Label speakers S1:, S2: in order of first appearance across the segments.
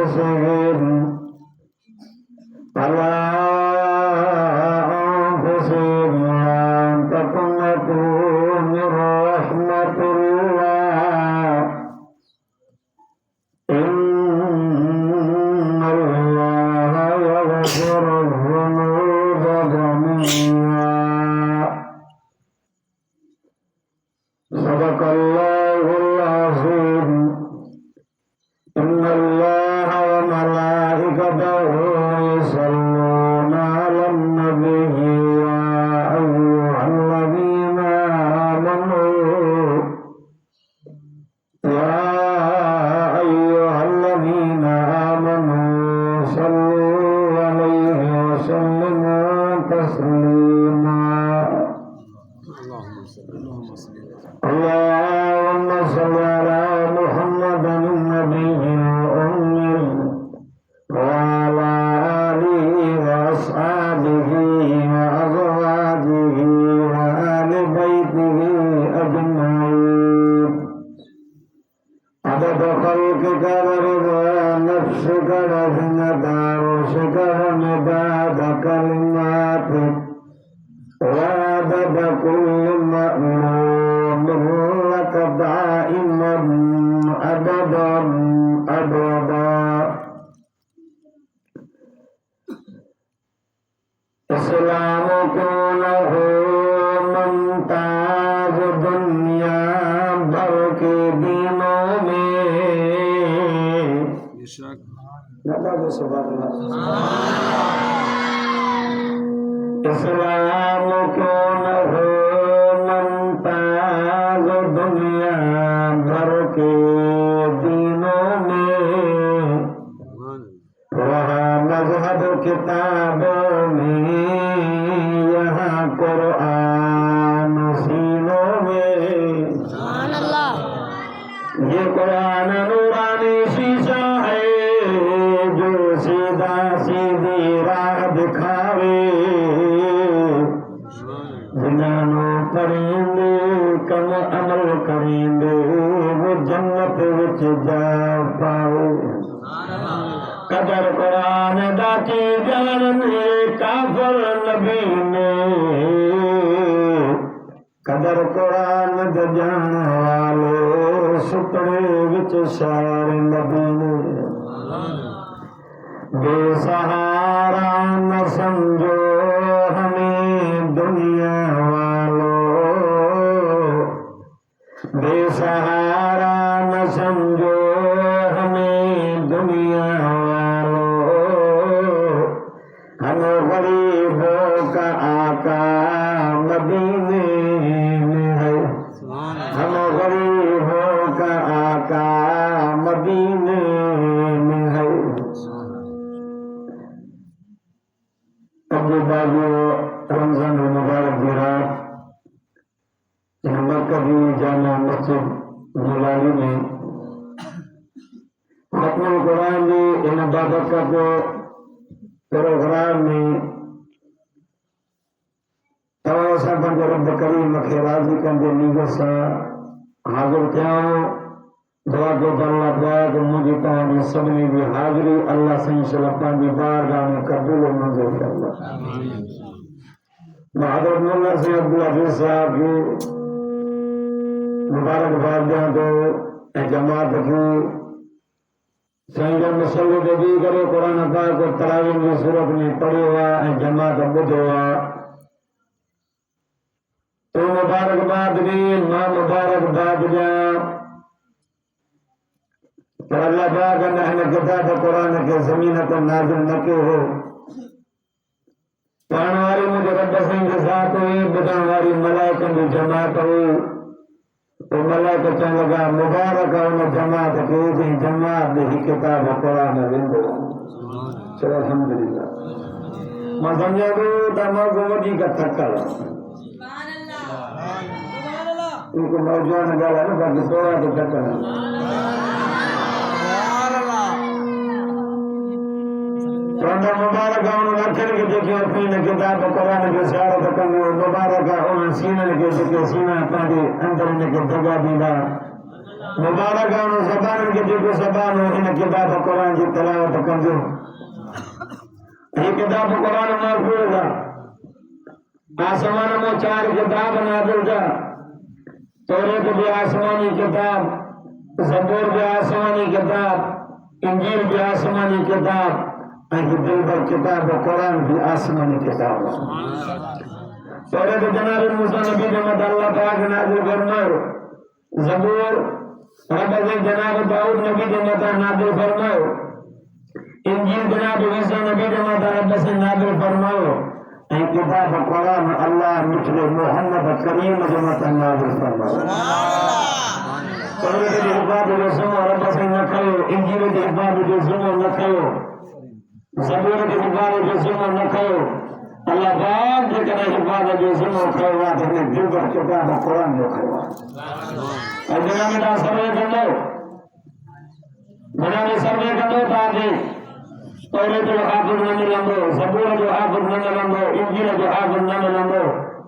S1: أنفسهم على أنفسهم أن تقنطوا من رحمة الله إن الله يغفر الذنوب جميعا صدق الله العظيم إن الله وملائكته يصلون على النبي يا أيها الذين آمنوا صلوا عليه وسلموا تسليما اللهم صل على محمد النبي الأمي وعلى آله وأصحابه وأزواجه وآل بيته أجمعين عدد خلقك ورضا نفسك وزنة عرشك ومداد كلماتك وعدد كل مأمور لك دائما أبدا إسلامك له ممتاز दुनिया भर के दिनों में इस्लाम क्यों न हो मुमताज दुनिया भर के दिनों में वहाँ मजहब किताबों में यहाँ कुरान सीनों में ये कुरान नूरानी शीशा है जो सीधा सीधी राह दिखावे जिन्हों करेंगे कम अमल करेंगे वो जन्नत विच जा पाओ कदर कुरान दाती जान काफर नबी ने कदर कुरान जान वाले सुपड़े विच शार नबी ने बेसहारा न समझो हमें दुनिया वालों बेसहारा न समझो हमें दुनिया वालों हम गरीबों का आका मदीने में है हम गरीबों का आका मदीने में है अब्दुल बाबू रमजान मुबारक की रात मरकजी जामा मस्जिद मुलाली में खत्म कुरान की इन इबादत का जो प्रोग्राम में तवासा बंद रब करीम खे राज़ी कंदे नीयत सां हाज़िर थिया दुआ को अल्लाह दुआ को मुझे तव्हांजी सभिनी जी हाज़िरी अल्लाह साईं इंशाअल्लाह पंहिंजी बारगाह में क़बूल मंज़ूर करे मां हज़रत मुल्ला से अब्दुल अज़ीज़ साहब की मुबारकबाद ॾियां थो ऐं जमात खे साईं जो मुसल्ले ते बीह करे क़ुर पाक तरावीह जी सूरत में पढ़ियो आहे ऐं जमात ॿुधो आहे तो मुबारकबाद ॾे मां मुबारकबाद ॾियां पर अल्लाह पाक ने हिन किताब क़ुरान खे ज़मीन ते नाज़िल न कयो हो पाण वारी मुंहिंजे रब साईं जे साथ हुई ॿुधण वारी मलाइकनि जी जमात हुई तो मलाइक चवण लॻा मुबारक आहे उन जमात खे जंहिं जमात ॾे हीअ किताब क़ुरान वेंदो चलो अल्हम्दुलिल्लाह मां सम्झां थो त मौक़ो वधीक थकल उनको नौजवान ॻाल्हि आहे न बाक़ी थोरा त थकल चवंदा मुबारक आहे उन अखियुनि खे जेके अखियुनि हिन किताब क़ुरान खे सियारत कंदियूं मुबारक आहे उन सीननि खे जेके सीना पंहिंजे अंदरि हिन खे जॻह ॾींदा मुबारक आनो ज़बान के जेको ज़बान हो इन किताब कुरान जी तिलावत कंजो ये किताब कुरान महफूज़ है आसमान में 4 किताब नाज़िल था तौरात भी आसमानी किताब ज़बूर भी आसमानी किताब इंजील भी आसमानी किताब और दिल पर किताब कुरान भी आसमानी किताब तौरात जनाब मूसा नबी ने अल्लाह पाक नाज़िल फरमायो ज़बूर रब से जनाब दाऊद नबी ने नाज़िल फरमायो इंजील जनाब ईसा नबी ने रब से नाज़िल फरमायो ऐ किताब कुरान अल्लाह मिथले मोहम्मद करीम जो नाज़िल फरमायो तौरात के हिफाज़त जो सुनो रब से न कयो इंजील के हिफाज़त जो सुनो न कयो ज़बूर के हिफाज़त जो सुनो न कयो अल्लाह पाक जे करे हिफाज़त जो सुनो कयो तो ने दिल पर किताब कुरान जो कयो अजना में सर्वे कंदो बना में सर्वे कंदो ताकि तौरात जो हाफ़िज़ न मिलंदो ज़बूर जो हाफ़िज़ न मिलंदो इंजील जो हाफ़िज़ न मिलंदो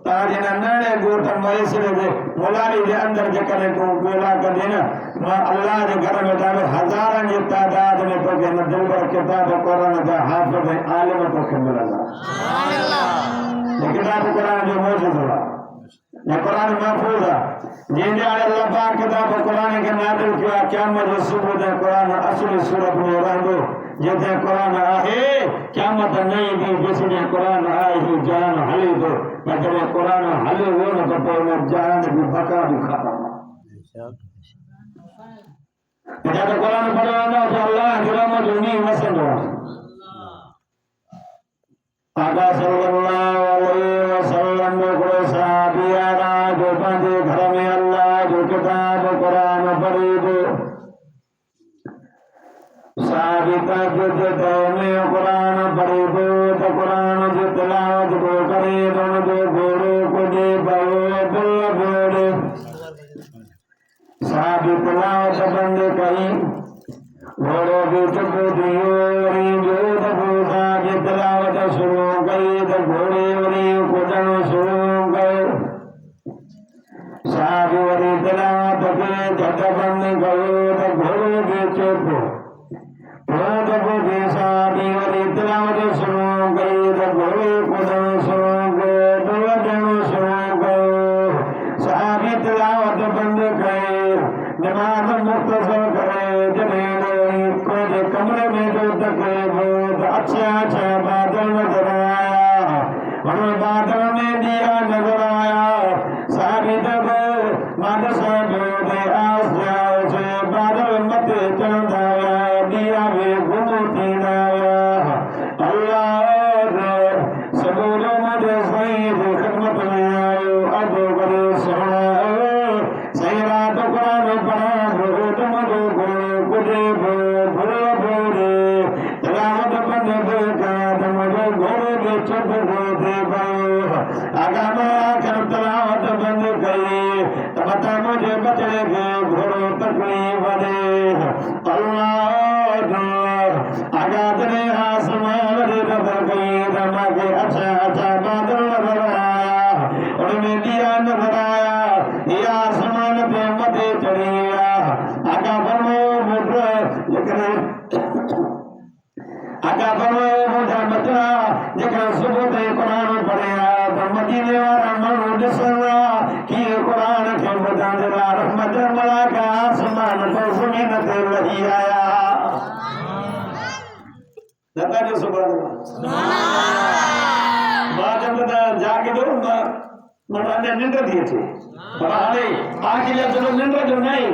S1: ताकि नन्हे गोठ मयसरे दे मुलारी के अंदर जे करे को गोला कर देना मां अल्लाह के घर में डाले हजारों की तादाद में तो के न दिल पर किताब कुरान का हाफ़िज़ आलिम तो के मिलेगा सुभान अल्लाह ये किताब कुरान जो मौजूद हुआ ये कुरान महफूज है जिंदे अल्लाह पाक किताब कुरान के नाज़िल किया क़यामत सुबह दे कुरान असली सूरत में रहंदो जेते कुरान आहे क़यामत नहीं दी जिसने कुरान आए ही जान हली दो मगर कुरान हले वो न तो में जान भी बका भी खत्म जब कुरान पढ़ो ना तो अल्लाह की रहमत उन्हीं वसन दो आका सल्लल्लाहु अलैहि वसल्लम को साबिया जो बंदे घर में अल्लाह जो किताब कुरान पढ़े दो साबिता जो में कुरान पढ़े दो तो कुरान जो तिलावत को करे दो जो घोड़े को दे पाओ बुल घोड़े साबित तिलावत बंद करी घोड़ों की चुप दियो जो दबो साबित तिलावत शुरू गई तो घोड़े वरी कुदन शुरू गए साबि वरी तिलावत के झट बंद करो तो घोड़ों की चुप तिलावत शुरू गई तो घोड़े कुदन शुरू गए दुलजन शुरू गए साबि तिलावत बंद करे नमाज मुख्तसर करे जमीन को जो कमरे में जो तके बहुत अच्छा बादल नजर आया हमें बादल में दिया नजर आया साबि तक मादसा दे आस जाओ से बादल मत चढ़ा दिया भी घूमती आया अल्लाह सबूलों मुझे सही खिदमत में आयो अदो करे सोना सही रात कुरान पढ़ा बहुत मधु गुरे भोरे भोरे तिलावत बंद देखा मुझे घोड़े के चुप होते आगाम आखिर तिलावत बंद करी बता मुझे बचने के घोड़ों तकलीफ दे अल्लाह आगात ने आसमान रे नजर गई रमा के अच्छा बादल नजर आया उनमें दिया नजर आया ये आसमान पे मते चढ़िया आका फरमाओ मुझे लेकिन आका फरमाओ मुझे बचना लेकिन सुबह से कुरान पढ़िया तो मदीने वाला मन दिसरा कि कुरान के बता देला रहमत मला का आसमान तो जमीन पे लगी आया दादा जो सुभान अल्लाह बाद में जाके दो मनाने निंद्र दिए थे पढ़ाने आखिरी जो निंद्र जो नहीं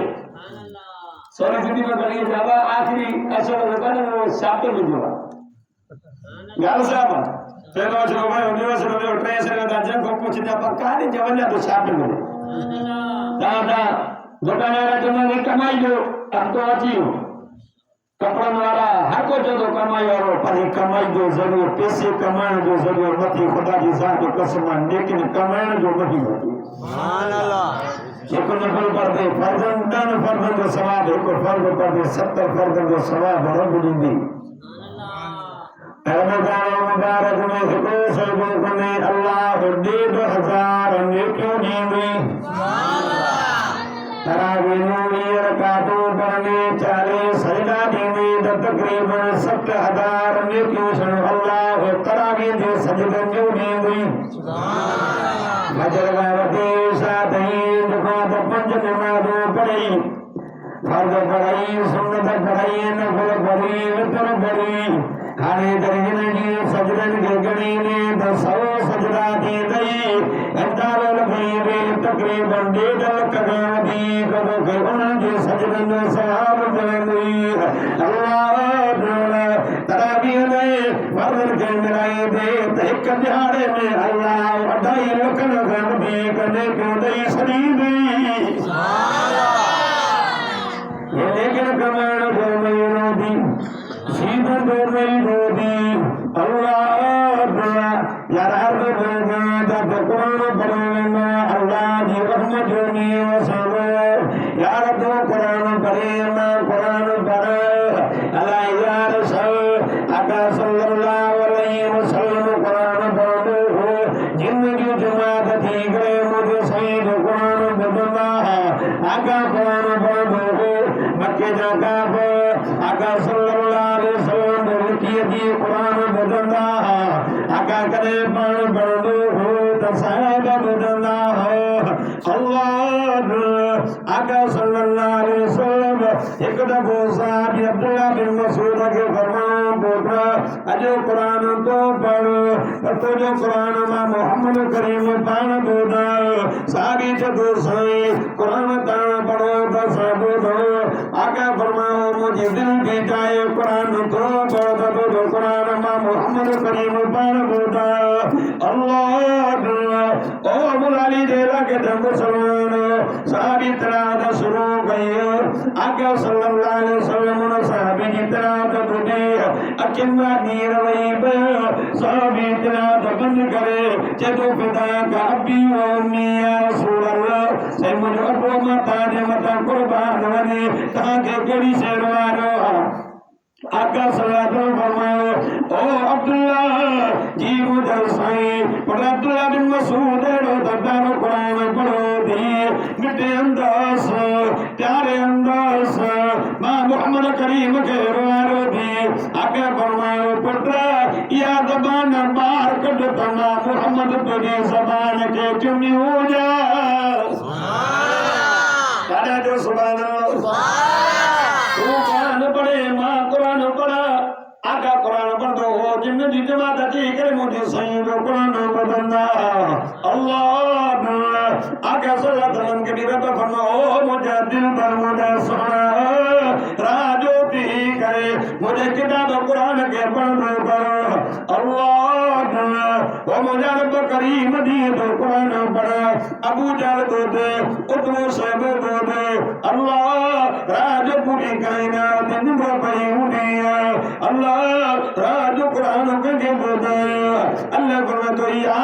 S1: सोने छुट्टी में करिए जावा आखिरी असर होता है वो शापे में जो गाल साहब फिर वो जो भाई यूनिवर्सिटी में ट्रेन से का जन को कुछ ना पर कहानी जवन्या तो शापे में दादा घोटाला जो नहीं कमाई जो अब तो अच्छी हो कपड़न वाला हर को जो कमाई वालो पर कमाई जो जरूर पैसे कमाने जो जरूर मती खुदा की जात को कसम लेकिन कमाने जो नहीं होती सुभान अल्लाह एक नफल पर दे फर्जंदन फर्जन जो सवाब एक फर्ज पर दे 70 फर्जन जो सवाब रब दींदी रमजान मुबारक में को सबों को ने अल्लाह 1,500 नेकियों दींदी सुभान अल्लाह तरावी नूनी रकातों पढ़ने 40 सजदा दीने तो तकरीबन 70,000 नेकियों से अल्लाह तरावी दे सजदे जो दी हुई मजरवावती सातहीन दुखा तो 5 नमाज़ों पढ़ी फर्ज पढ़ी सुन्नत पढ़ी नफल पढ़ी वितर पढ़ी खाने दर्जन जी सजदन के गणी ने तो 100 सजदा दी गई अंदाज़ गई तकरीबन 1.5 लाख दी कदों के उनके सजदन में सवाब मिलेंगे अल्लाह तरावी में फर्ज के मिलाई दे एक दिहाड़े में अल्लाह 2.5 लाख दी करने को दई शरीर ये लेकिन कमाण दो महीनों दी सीधे 2 महीनों दी अल्लाह यार हर बोलना जब कुरान पढ़ना अल्लाह की रहमत होनी वसलो यार तो कुरान पढ़े ना कुरान पढ़े अल्लाह यार सब आका सल्लल्लाहु अलैहि वसल्लम कुरान पढ़ो हो जिंदगी जमात थी गए मुझे सही कुरान बदला आका कुरान पढ़ो हो मक्के जाका आका सल्लल्लाहु अलैहि वसल्लम रुकिए दी कुरान बदला आका करे पण बड़ो हो तसाब बदला हो अल्लाह आका सल्लल्लाहु अलैहि वसल्लम एक दफो साहब अब्दुल्लाह बिन मसूद के फरमान पुत्र अजो कुरान तो पढ़ो तो जो कुरान में मोहम्मद करीम पान बोदा सारी चतु सही कुरान तान पढ़ो तो सब दो आका फरमाओ मुझे दिल भी जाए कुरान तो पढ़ो तो कुरान में मोहम्मद करीम पान बोदा अल्लाह ओ मुलाली देला के धर्म सलमान सारी तरह शुरू गई आका सल्लल्लाहु अलैहि वसल्लम ने साहबी की तरह बुझे अकिन्ना नीर वही पे साहबी तरह बंद करे चलो पिता का अभी ओ मियां रसूल अल्लाह से मुझे अपो माता दे मता कुर्बान बने ताके गड़ी से रवानो आका सल्लल्लाहु अलैहि फरमाओ ओ अब्दुल्ला जी मुझे साईं पर अब्दुल्ला बिन मसूद रो दरबार कुरान पढ़ो दी मिटे अंदाज प्यारे अंदाज मां मोहम्मद करीम के रोरो दी आका फरमाओ पुत्र या जबान बाहर कद तना मोहम्मद तुझे जबान के चुनी हो जा सुभान जो सुभान कुरान पढ़े मां कुरान पढ़ा आका कुरान पढ़ो हो जिंदगी जमात थी करे मुझे सही जो कुरान बदलना अल्लाह आका सल्लल्लाहु अलैहि वसल्लम के रब फरमाओ मुझे दिल पर मुझे सुना राजो की करे मुझे किताब कुरान के पढ़ो करो अल्लाह वो मुझे रब करीम दिए तो कुरान पढ़ा अबू जहल को दे उतमो साहब को दे अल्लाह राज पूरी कायनात दिन को पई हुई है अल्लाह राज कुरान के बोले अल्लाह फरमाता या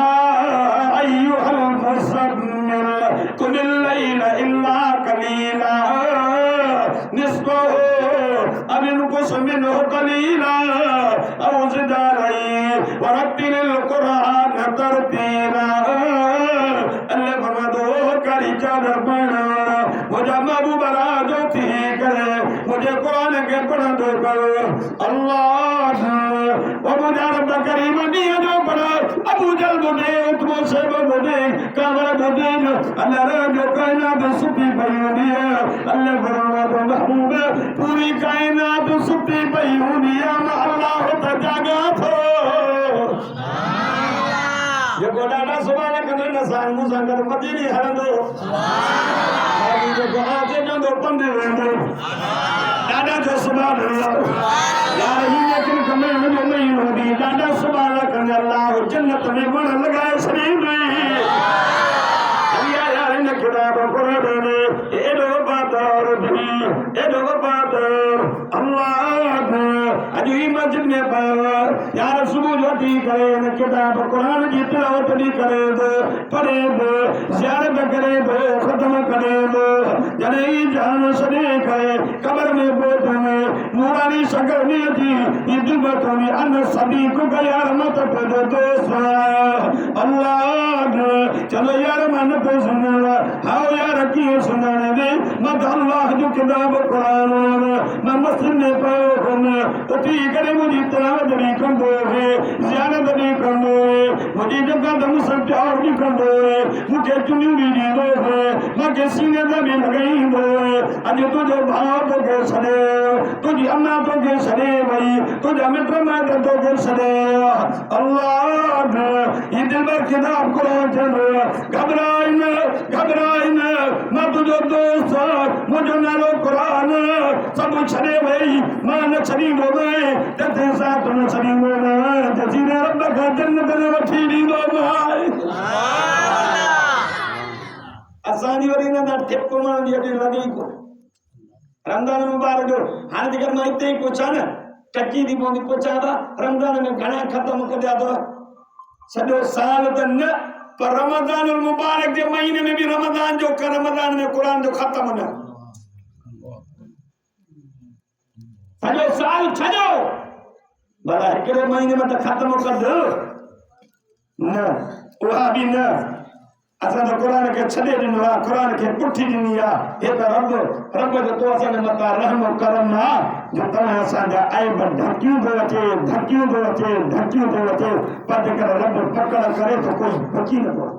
S1: अय्युहल मुज़म्मिल कुल लैल इल्ला कलीला निस्फहु अव इनकुस मिन्हु कलीला औ ज़िद अलैहि वरत्तिलिल कुरान तरतीला अल्लाह फरमाता करी चादर पढ़ना मुझे महबूब राजो थी करे मुझे कुरान के पढ़ दो करो अल्लाह वो मुझे रब करीम दिया जो पढ़ा अबू जहल बुने उतमो साहब बुने कामर बुने अल्लाह रे जो कायनात सुती पई हुई है अल्लाह फरमाता महबूब पूरी कायनात सुती पई हुई है अल्लाह त जागा थो ये गोडाडा सुभान कने न सांगू संगर मदीनी हरंदो सुभान जो आज न दो पंदे वेंदो दादा जो सुभान अल्लाह यार ही लेकिन कमे न नहीं होदी दादा सुभान कने अल्लाह जन्नत में बन लगाए शरीर में अलिया यार ने किताब कुरान ने एडो बादर अल्लाह अजी मस्जिद में पाया यार सुबह जोती करे न किताब कुरान की तिलावत भी करे दो पढ़े दो ज़ियारत करे दो खत्म करे दो जने जान सने करे कब्र में बोझ में नूरानी शगनी थी ईद बतौनी अन सभी को यार मत पदो दोसा अल्लाह चलो यार मन पे सुनना हाओ यार की सुनाने दे मत अल्लाह जो किताब कुरान मैं मस्जिद में पाओ तो ठीक है मुझे तिलावत नहीं कर दो ज़ियारत नहीं कर दो मुझे जब कदम सब चाव नहीं कर दो मुझे चुनी भी नहीं दो मैं किसी ने भी लगाई दो अज तुझे भाव तो के सड़े तुझे अम्मा तो के सड़े भाई तुझे मित्र मैं तो के सड़े अल्लाह ये दिल में किताब कुरान चलो घबराई न मैं तुझे दोस्त मुझे नालो कुरान सब छड़े भाई मैं न छड़ी हो गए तेरे साथ न छड़ी हो गए जसीने रब का जन्नत ने वठी दी दो भाई आसानी वाली ना टेप मान दिया दी लगी को रमजान मुबारक जो हाल दिगर में इतने ही पूछा ना कच्ची दी बोली पूछा था रमजान में घना खत्म कर दिया तो सदो साल तक न पर रमजान मुबारक के महीने में भी रमजान जो कर रमजान में कुरान जो खत्म ना सजो साल छजो भला हिकिड़े महीने में तो खत्म कर दो न उहा भी न असां तो कुरान के छॾे ॾिनो आहे कुरान के पुठी ॾिनी आहे हे त रब जो तो असां मथां रहम करम आहे जो तव्हां असांजा ऐब ढकियूं थो अचे पर जेकर रब पकड़ करे तो कोई बची न थो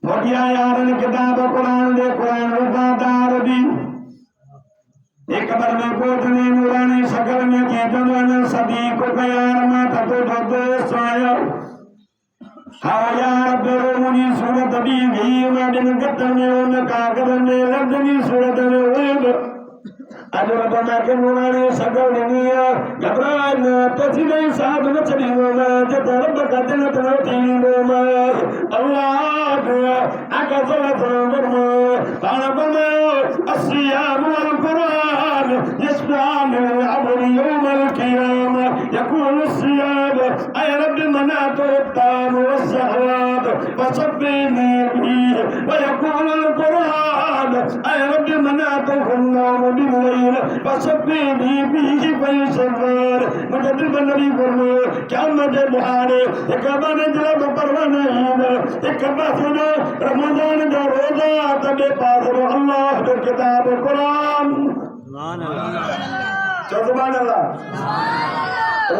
S1: वॾिया यारनि किताब कुरान दे कुरान वफ़ादार भी एक बार में कोटने नूरानी शकल में के जवान सभी को प्यार माता तो दोस्त आया हाँ यार बेरो मुनी सूरत भी गई मैं दिन गत्ते में उन कागज में लड़नी सूरत में हुए अजर बना के नूरानी शकल दुनिया घबराए न तसीने साथ न चली वो मैं जब रब का दिन तो तीन वो मैं अल्लाह आका सलात बरमो ताना बरमो अस्सियाम वल कुरान यस्बान अबुल यौम अल क़ियामा यकून अस्सियाम अय रब मनात الطعام والشهوات فصبني به ويكون القرآن أي رب مناته النوم بالليل فصبني به فيسفر مجدد النبي فرمو क्या मजे बहारे एक बाने जला परवाने एक बासुनो रमजान जो रोजा तबे पासरो अल्लाह जो किताब कुरान सुभान अल्लाह सुभान अल्लाह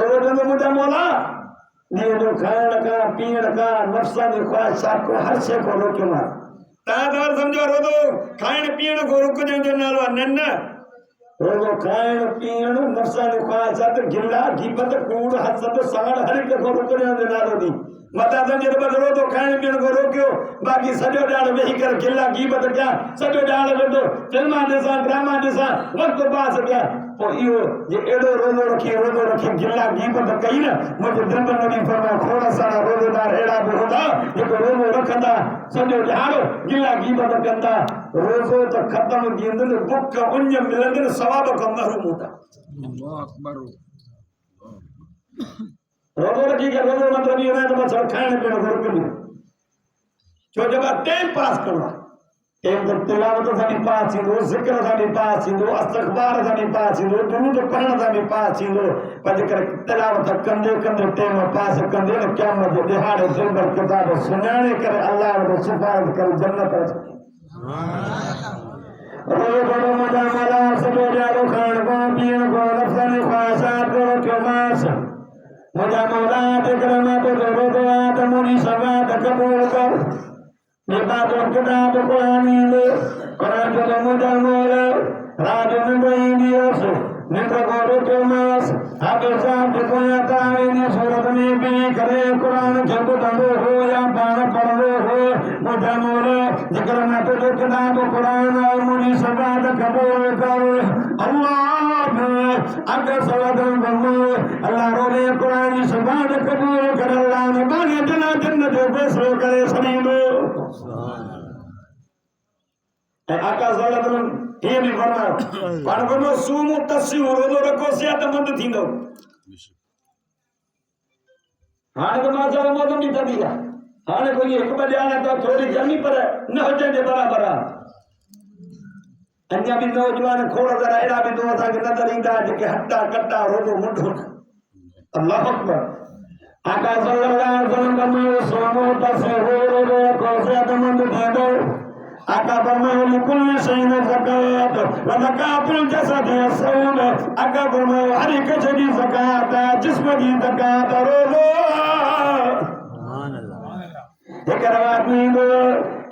S1: रोजा में मुझे मौला ये जो खाने का पीने का नफ्सानी ख्वाहिशात को हर से को रोके मार तादार समझो रो दो खाने पीने को रोक दे जो नालो नन्ना रोजो खाने पीने नफ्सानी ख्वाहिशात गिल्ला गिबत कूड़ हसद साड़ हर एक को रोक दे जो नालो दी मता समझे बस रो दो खाने पीने को रोकियो बाकी सजो डाल वही कर गिल्ला गिबत क्या सजो डाल वेठो फिल्मा ॾिसां ड्रामा ॾिसां वक्त पास क्या तो इहो जे एड़ो रोज़ो रखी गिल्ला गिबत कई न मुझे दिल में नबी फरमा थोड़ा सा रोज़ेदार एड़ा भी होता जेको रोज़ो रखंदा सॼो ॾियारो गिल्ला गिबत कंदा रोज़ो तो खत्म थींदुनि बुख उञ मिलंदुनि सवाब खां महरूम हूंदा अल्लाहु अकबर रोज़ो रखी के रोज़ो मतलब ये है तो बस खाने पीने को रोकनी छो जब टाइम पास करना एक तो तिलावत साडी पास थींदो ज़िक्र साडी पास थींदो इस्तग़फ़ार साडी पास थींदो दुरूद पढ़ण साडी पास थींदो पर जेकर तिलावत कंदे कंदे टाइम पास कंदे न क़यामत जे ॾिहाड़े दिल भर किताब सुञाणे करे अल्लाह वटि सिफ़ारिश करे जन्नत रोज़ो बड़ो मजा मला सॼो ॾियारो खाइण को पीअण को नफ़्सनी ख़्वाहिशात को रोकियो मांस मुझा मौला जेकर मां तो रोज़ो आहे त मुंहिंजी सवात क़बूल कर निबातो किताब कुरानी ले कुरान जो मुझा मौला राजो में गई दियोस निद्र को रोके मास आगे साथ कोया ताईनी सूरत में भी करे कुरान के बुतंदो हो या बाण पढ़ो हो मुझा मौला जिक्र में तो किताब कुरान और मुझी सवात कबूल कर अल्लाह आगे सलातन बनो अल्लाह रोने कुरान की सवात कबूल कर अल्लाह ने बागे जना जन्नत जो फैसलो करे सलीलो आका सलातन ये भी फरमायो पाण को सूमो तस्यू रोज़ो रखो सेहतमंद थींदो हाणे तो मां मौसम जी थदी आहे हाणे कोई हिकु ॿ ॼाण त थोरी गर्मी पर न हुजण जे बराबरि आहे अन्या भी नौजवान खोड़ जरा एड़ा भी दो असा के नजर इंदा जेके हट्टा कट्टा रोदो मुंडो अल्लाह अकबर आका सल्लल्लाहु अलैहि वसल्लम का सोमो तसहूर को से तमंद दे दो आका फरमाए लिकुल शैइन ज़कात व ज़कातुल जसद यसऊल आका फरमाए हर एक चीज ज़कात जिस्म की ज़कात रोज़ो सुभान अल्लाह एक रवात नहीं दो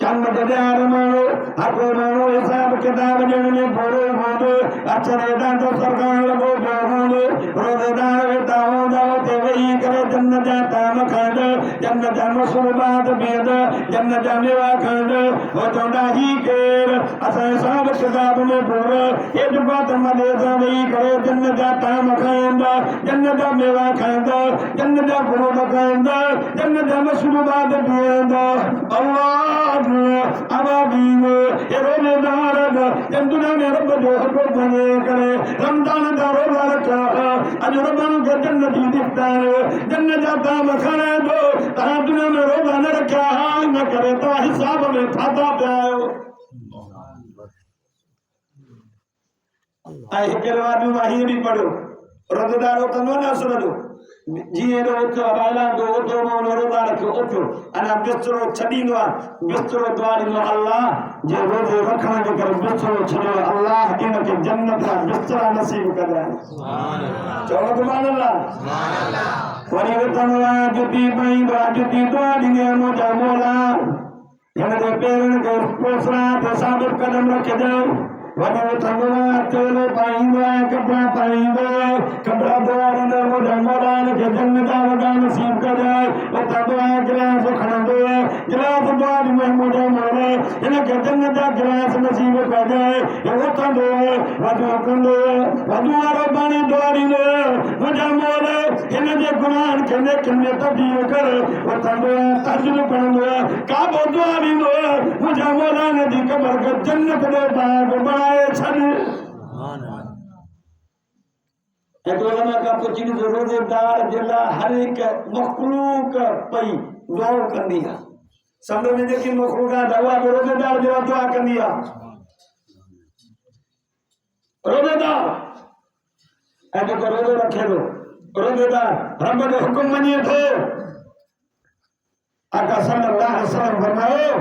S1: चंद दयार मानो आपको मानो हिसाब किताब जने बोलो बोलो अचरे दांतो सरकार लगो बोलो रोज़ेदार बेटाओ जाओ ते वही करे जन्नत जाता मखंड जन्नत मसरूबात बेद जन्नत मेवा खंड वो चौड़ा ही केर असा हिसाब किताब में पूरा ये जो बात मले वही करे जन्नत जाता मखंड जन्नत मेवा खंड जन्नत फरूट खंड जन्नत मसरूबात बेद अल्लाह अबाबीन ये रोज़ेदार जंतुना में रब जो हुक्म बने करे रमजान का रोज़ा रखा अज रब्बान के जन्नती दिफ्तार जन्नत जाता मखाना दो कहा दुनिया में रोज़ा न रखा न करे तो हिसाब में खाता पाओ आई के बाद में वही भी पढ़ो रोज़ेदार तो ना सुन दो जीए दो तो बाला दो तो मोन रोज़ा रखो उठो अना बिस्तरो छडींदो बिस्तरो द्वारी अल्लाह जे रोज़े रखण जे कर बिस्तरो छडो अल्लाह इन के जन्नत का बिस्तरा नसीब करे सुभान अल्लाह चलो सुभान अल्लाह सुभान अल्लाह वरी वतनवा जुती पई जुती द्वारी ने मोजा मोला इन दे पेरन के पोसरा ते साबित कदम रख दे वने तंगवा तेलो पाईंदा कपड़ा द्वार ने मोजा मोरान के जन्नत का नसीब करे ओ तबवा गिलास खणंदो गिलास द्वार में मोजा मोरे इन के जन्नत का गिलास नसीब करे ओ तंदो वदु कंदो वदु वारो पानी द्वारी ने मोजा मोरे इन जे गुनाह के ने किने तबदील कर ओ तंदो तजल पणंदो का बो द्वारी ने मोजा मोरा ने दी कबर के जन्नत दे बाग का कुछ रोज़ेदार जिला हर एक मखलूक पई दुआ कंदी है समझ में देखी मखलूक दवा रोज़ेदार जिला दुआ कंदी है रोज़ेदार ऐसे को रोज़े रखे दो रोज़ेदार रब के हुक्म मनिए थे आका सल्लल्लाहु अलैहि वसल्लम फरमायो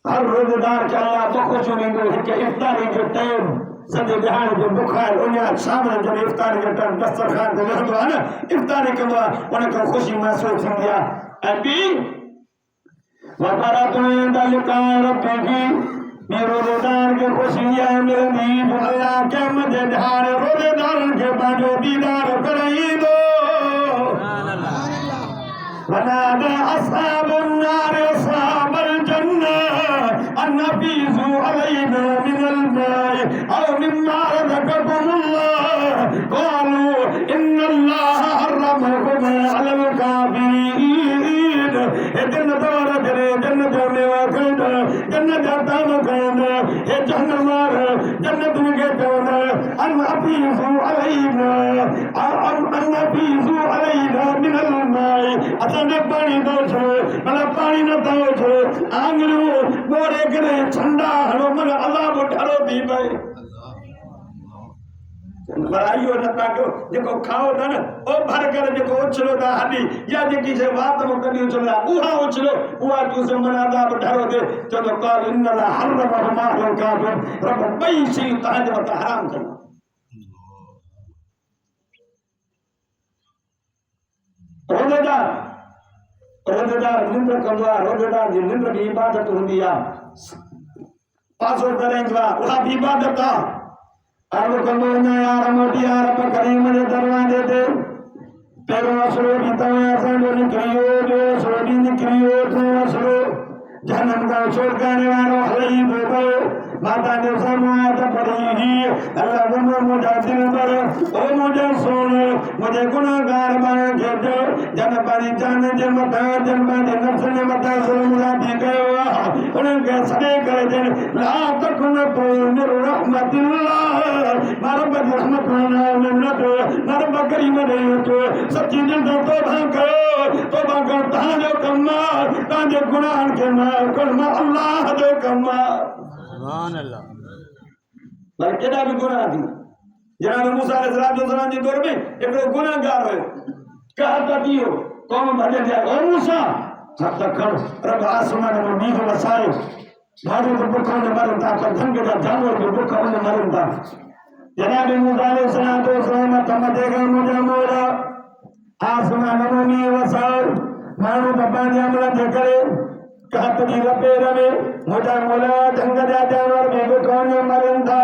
S1: हर रोज़ेदार के अल्लाह बख़्शो ॾींदो हिकु इफ़्तारी जो टाइम सॼे ॾियारे जो बुखार उन शाम जो इफ़्तारी जो टाइम दस्तरखान ते वेहंदो आहे न इफ़्तारी कंदो आहे उनखे ख़ुशी महसूस थींदी आहे ऐं ॿी वफ़ारतुन इंदा लिक़ाए रब्बिही ॿी रोज़ेदार खे ख़ुशी इहा मिलंदी जो अल्लाह क़यामत जे ॾियारे रोज़ेदारनि खे पंहिंजो दीदार करे ईंदो वनादा अस्हाबुन नार अस्हाबल जन्नह अन नफीज़ू अलैना मिनल माइ औ मिम्मा रज़क़कुमुल्लाह क़ालू इन्नल्लाह हर्रमहुमा अलल काफ़िरीन हे जन्नत वाला जरे जन्नत में वाक़िद जन्नत जाता मकान हे जहन्नम जन्नत में चवना अन अफीज़ू अलैना अन नफीज़ू अलैना मिनल माइ असांखे पाणी थो छो भला पाणी नथो छो आङिरियूं ॿोड़े करे ठंडा हणो मन अलाह बि ढरो थी पए इहो न था कयो जेको खाओ था न ओ भर करे जेको उछलो था हॾी या जेकी शइ वात में कढी उछलो उहा उछलो उहा चूस मन अलाह बि ढरो थिए छो त काल इन्नल हर्रमहुमा अलल काफ़िर रब ॿई शयूं तव्हांजे मथां हराम कयूं रोज़ेदार निंड कंदो आहे रोज़ेदार जी निंड भी इबादत हूंदी आहे पासो कराईंदो आहे उहा भी इबादत आहे अर्ज़ कंदो वञा यार मोटी यार रब करीम जे दरवाज़े ते पहिरियों असरो बि तव्हां असांजो निकिरियो ॿियो असरो बि निकिरियो टियों असरो जहन्नम खां छोड़काइण वारो हली पियो माता ने समात पड़ी अल्लाह वो मुझे दिल पर ओ मुझे सुन मुझे गुनाहगार बना के दो जन पानी जाने जे मता जन पानी नफ्स ने मता जुल्म लाती गयो उनके सदे करे जन ला तकुन मिर रहमतिल्लाह रब रहमत ना मिन्नत रब करीम दे तो सच्ची दिल तो तौबा कर ताजो कमा ताजे गुनाह के माफ कर अल्लाह जो कमा सुभान अल्लाह पर केॾा बि गुनाह थी जनाब मूसा अलैहिस्सलाम जे दौर में हिकिड़ो गुनाहगार हुयो कहत थी वियो कौम भॼन जा ओ मूसा हथ खण रब आसमान में मींहुं वसायो माण्हू त बुख में मरनि था पर झंग जा जानवर बि बुख में मरनि था जनाब मूसा अलैहिस्सलाम हथ मथे खण मुंहिंजा मोर आसमान में मींहुं वसायो माण्हू त पंहिंजे अमलनि जे करे कहत जी लपेट में मुंहिंजा मोला झंग जा जानवर बि बुख में मरनि था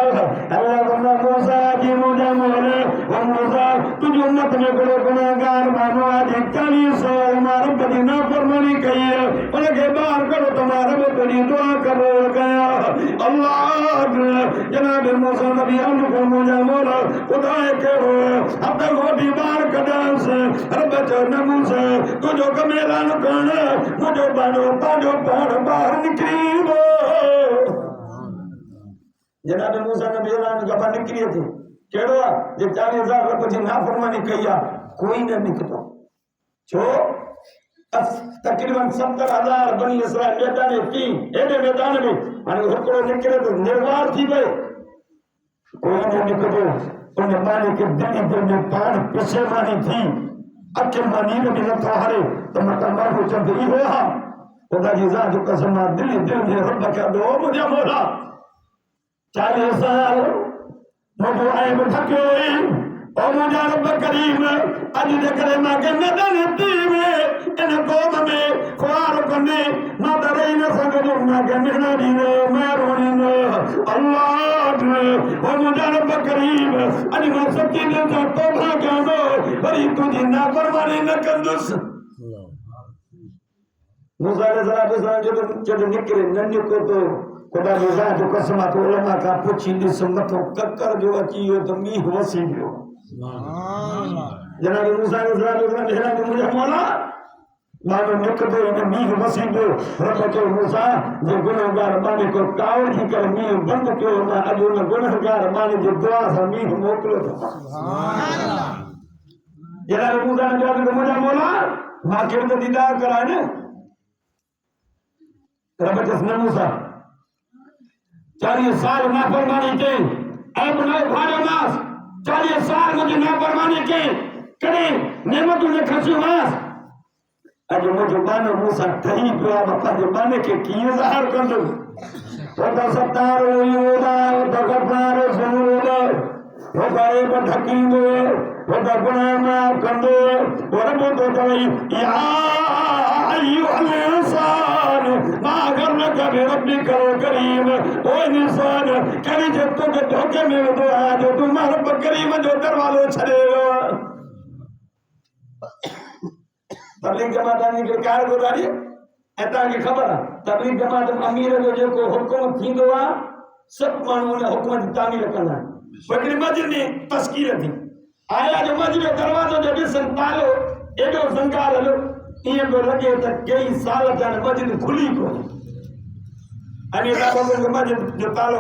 S1: अल्लाह मूसा जी मुंहिंजा मोल ओ मूसा तुंहिंजी उम्मत में हिकिड़ो गुनाहगार माण्हू आहे 40 साल मां रब जी नाफ़रमानी कई आहे उनखे ॿाहिरि कढो त मां रब तुंहिंजी दुआ क़बूल कयां अल्लाह जनाब मूसा नबी अर्ज़ कयो मुंहिंजा मोल ख़ुदा कहिड़ो हथ घोटी ॿाहिरि कढांसि रब चयो न मूसा तुंहिंजो कमु ऐलान करणु मुंहिंजो बानो पंहिंजो पाण ॿाहिरि निकिरी वियो जनाब मूसा नबी ऐलान कयो निकिरी अचे केड़ो आ जे 40,000 रब जी नाफरमानी कई आ कोई न निकतो छो तकरीबन 70,000 बनी इसराइल मैदान थी एडे मैदान में हाणे हिकिड़ो निकिरे तो निर्वार थी वयो कोई न निकतो उन माने के दिली दिल में पाण पिसेमानी थी अखियुनि मां नीर बि नथो हरे त मता माण्हू चवंदो इहो आहे ख़ुदा जी ज़ात जो कसम आहे दिली दिल में रब खे दो मुंहिंजा मोला 40 साल मुझे ऐब ढकियो ओ मुंहिंजा रब करीम अॼु जे करे मूंखे मैदान थी में इन क़ौम में ख़्वार कंदे मां त रही न सघंदुमि मूंखे मिहना ॾींदो महिरो ॾींदो अल्लाह ओ मुंहिंजा रब करीम अॼु मां सची दिलि सां तौबा कयां थो वरी तुंहिंजी नाफ़रमानी न कंदुसि मूसा अलैहिस्सलाम जॾहिं निकिरे न निकितो ख़ुदा जी ज़ात जो कसम आहे त उलमा खां पुछी ॾिस मथो ककर जो अची वियो त मींहुं वसी वियो जनाब मूसा अलैहिस्सलाम हैरान मुंहिंजा मौला माण्हू निकितो हिन मींहुं वसी पियो रब चयो मूसा जे गुनहगार माने को कावड़ थी करे मींहुं बंदि कयो मां अॼु उन गुनहगार माने जे दुआ सां मींहुं मोकिलियो थो जनाब मूसा ने चयो मुंहिंजा मौला मां कहिड़ो त दीदार कराए न रब चयसि न मूसा 40 साल नाफरमानी कई ऐब न उभारियो मांस 40 साल मुंहिंजी नाफरमानी कई कॾहिं नेमतूं न खसियूं मांस अॼु मुंहिंजो बानो मूंसां ठही पियो आहे मां पंहिंजे बाने खे कीअं ज़ाहिर कंदुमि हो त सतारो यूदा हो त गफ़ार ज़रूर हो त ऐब ढकींदो हो त गुनाह माफ़ कंदो हो रब तो चवई या अय्युहल इंसान मा गरक बिरब्बिकल करीम ओ इंसान कड़ी जे तोखे धोखे में विधो आहे जो तूं मां रब करीम जो दरवाज़ो छॾे वियो तबलीग जमात खे कार गुज़ारी ऐं तव्हांखे ख़बर आहे तबलीग जमात अमीर जो जेको हुकुम थींदो आहे सभु माण्हू उन हुकुम जी तामीर कंदा आहिनि हिकिड़ी मस्जिद में तस्कीर थी आया जो मस्जिद जो दरवाज़ो जो ॾिसनि तालो एॾो ज़ंगार हलियो ईअं पियो लॻे त कई साल थिया मस्जिद खुली कोन्हे अने बाबा मस्जिद जो तालो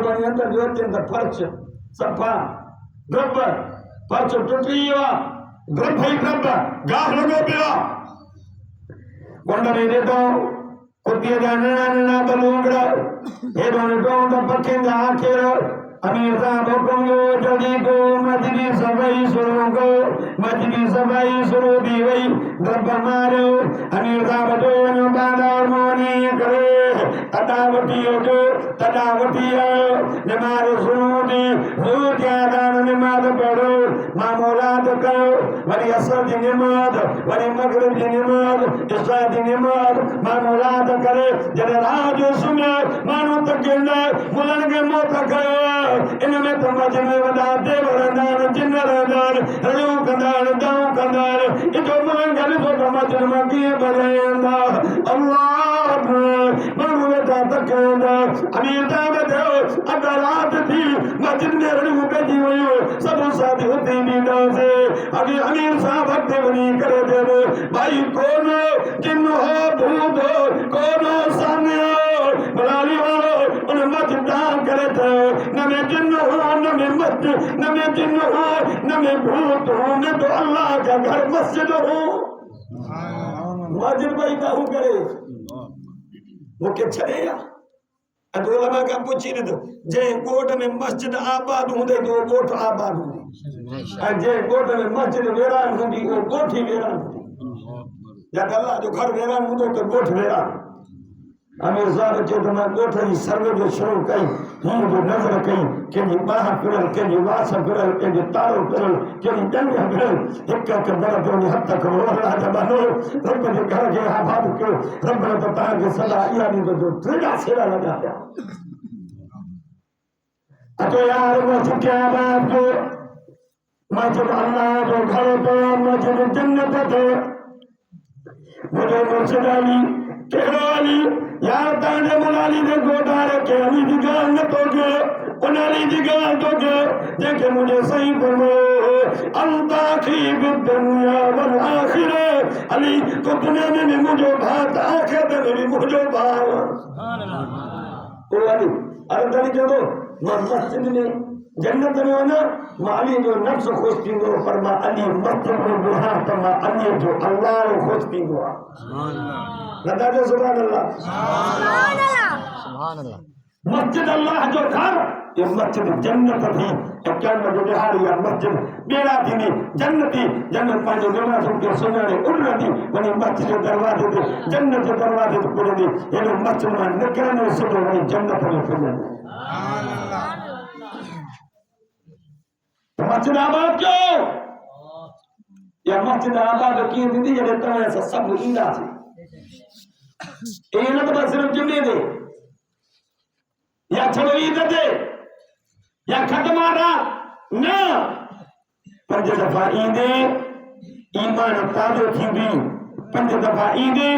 S1: बनी अंदर जो अचनि त फर्श सफ़ा गब फर्श टुटी वियो आहे गब ई गब गाह लॻो पियो आहे कुंड में ॾिठो कुतीअ जा नंढा नंढा बलूंगड़ हेॾो ॾिठो त पखियुनि जा आखेर अमीर साहब हुकुम जल्दी को मजदी सभई शुरू को मजदी सभई शुरू थी वई गप मारियो अमीर साहब जो वञो बादर मोनी करे तॾा वठी आयो निमाज़ शुरू थी ज़रूर थिया निमाज़ पढ़ो मामूलात कयो वरी असर जी निमाज़ वरी मगरिब जी निमाज़ इशा जी निमाज़ मामूलात करे जॾहिं रात जो सुम्हियो माण्हू तकिंदा मुलनि खे मौत कयो इनमें तो मस्जिद में वॾा देव रहंदा आहिनि जिन रहंदा आहिनि रड़ियूं कंदा आहिनि दाऊं कंदा आहिनि इहो मां ॾिसो त मस्जिद मां कीअं भॼाईंदा अल्लाह माण्हू वेठा तकंदा अमीर साहब थियो अध राति थी मस्जिद में रड़ियूं पइजी वियूं सभु साथी हुते बीठासीं अॻे अमीर साहब अॻिते वञी करे चयो भाई कोन जिन हो भूत हो कोन साम्य भलाली वारो उन मस्जिद दान करे थियो न में जिन हो न में मस्जिद न में जिन हो न में भूत हो न तो अल्लाह का घर मस्जिद हो मस्जिद भाई काहू करे मूंखे छॾे या अदोलमा का पूछी न तो जे कोट में मस्जिद आबाद होंदे तो कोट आबाद होंदी जे कोट में मस्जिद वेरान होंदी वो कोठी वेरान होंदी या अल्लाह जो घर वेरान होंदो तो कोठ वेरान अमीर साहब जो तो मैं कोठ जी सर्वे जो शुरू कई ही जो नजर कई के जी बाह फिरल के जी वास फिरल के जी तारो फिरल के जी जंग फिरल एक के बड़ा जो हद तक रोला जबानो रब के घर के आबाद के रब ने बता के सदा यानी तो जो त्रिगा सेरा लगा दिया तो यार वो क्या बात जो मस्जिद अल्लाह जो घर पे मस्जिद जन्नत थे मुझे मुर्शिद अली केराली यार ताने मुलाली ने गोदारे के अली की गाल न तोगे उनाली की गाल तोगे देखे मुझे सही फरमाओ अंताखी दुनिया वल आखिरा अली तो दुनिया में भी मुझे बात आखिरत में भी मुझे बात सुभान अल्लाह ओ अली अरे जो मस्जिद में जन्नत में ना माली जो नफ्स खुश थींदो फरमा अली मस्जिद में दुआ फरमा अली जो अल्लाह खुश थींदो सुभान अल्लाह लगा दे सुभान अल्लाह सुभान अल्लाह सुभान अल्लाह मस्जिद अल्लाह जो घर ये मस्जिद जन्नत थी क्या जो बिहार या मस्जिद बेड़ा थी जन्नती जन्नत पांच नमाज़ों के सुनाने उन्नति वनी मस्जिद दरवाजे पे जन्नत के दरवाजे पे खुले दी ये लोग मस्जिद में निकलने से जो वनी जन्नत में खुले सुभान अल्लाह मस्जिद आबाद क्यों या मस्जिद आबाद की दीदी ये तरह से सब ईदा से ये ना तो सिर्फ जुम्मे दे या चलो ईद दे या खत्मारा ना पंज दफा ईदे ईमान ताज़ो थींदी पंज दफा ईदे